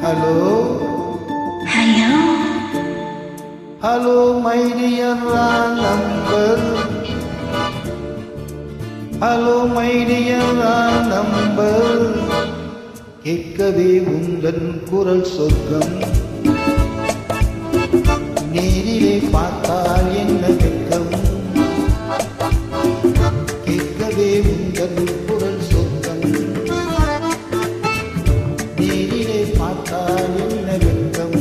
Hello. Hello. Hello, my dear number. Hello, my dear number. கேட்கவே உந்தன் குரல் சொர்க்கம். நேரிலே பார்த்தால் என்ன வெட்கம். கேட்கவே உந்தன் குரல் சொர்க்கம். நேரிலே பார்த்தால் என்ன வெட்கம்.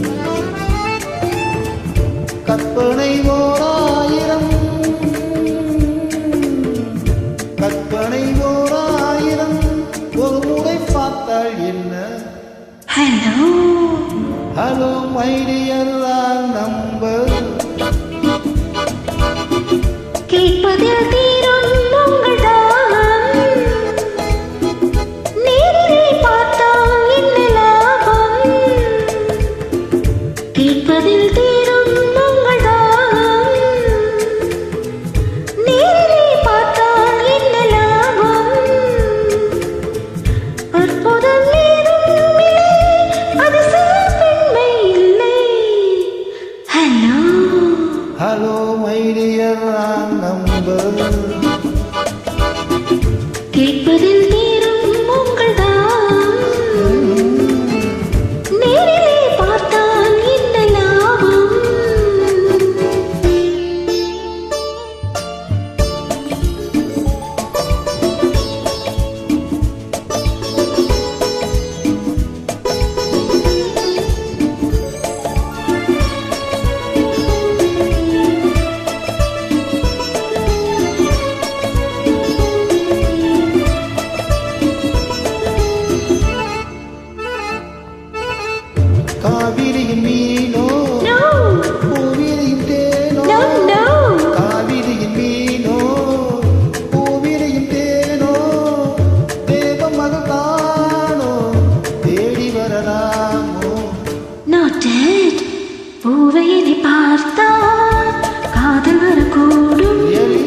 கற்பனை ஓராயிரம், கற்பனை ஓராயிரம், ஒரு முறை பார்த்தால் என்ன. Hello. Hello, my dear number. கேட்பதில் தீரும் உங்கள் தாகம். நேரிலே பார்த்தால் என்ன லாபம். கேட்பதில் தீரும் உங்கள் தாகம். நேரிலே பார்த்தால் என்ன லாபம். அற்புதம் ஏதும் இல்லை, அதிசய பெண்மை இல்லை. Hello. Hello, my dear number. கேட்பதில் தீரும் உங்கள் தாகம். நேரிலே பார்த்தால் என்ன லாபம். காவிரியின் மீனோ No. பூவிரியின் தேனோ. No, no. காவிரியின் மீனோ பூவிரியின் தேனோ. தேவ மகதானோ தேடி வரலாமோ. Not dead. பூவையினை பார்த்தால் காதல் வரக்கூடும். Really?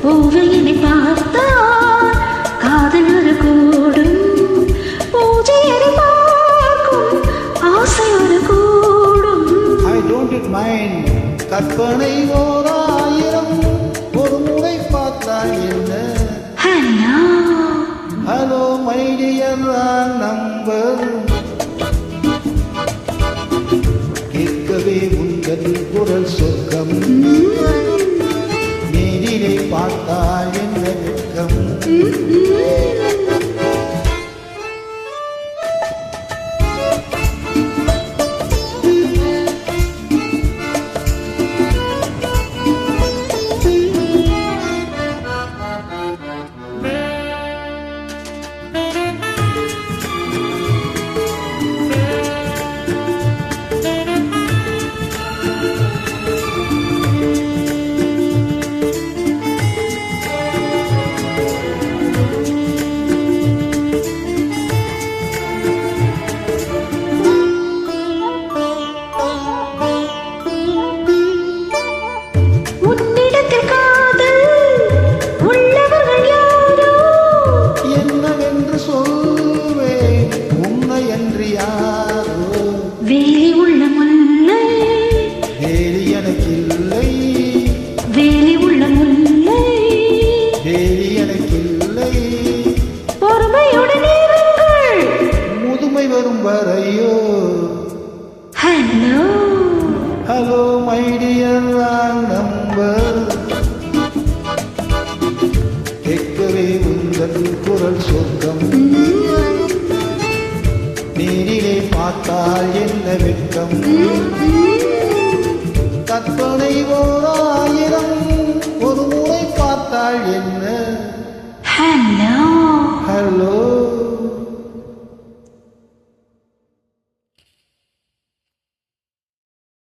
பூவையினை பார்த்தால் காதல் வரக்கூடும். பூஜையரை பார்க்கும் ஆசை வரக்கூடும். I don't mind. கற்பனை ஓராயிரம், ஒரு முறை பார்த்தால் என்ன. Hello. Hello, my dear number. கேட்கவே உங்கள் குரல் சொர்க்கம். நேரிலே பார்த்தால் என்ன வெட்கம். உன்னிடத்தில் காதல் உள்ளவர்கள் யாரோ. என்னவென்று சொல்வேன் உன்னை என்று யாரோ. வேலி உள்ள முல்லை, வேலி எனக்கில்லை, வேலி உள்ள முல்லை. வேலி எனக்கில்லை. பொறுமையுடன் இருங்கள். முதுமை வரும் வரையோ. Hello. Hello, my dear number. கேட்கவே உங்கள் குரல் சொர்க்கம். நேரிலே பார்த்தால் என்ன வெட்கம். கற்பனை ஓராயிரம், ஒரு முறை பார்த்தால் என்ன.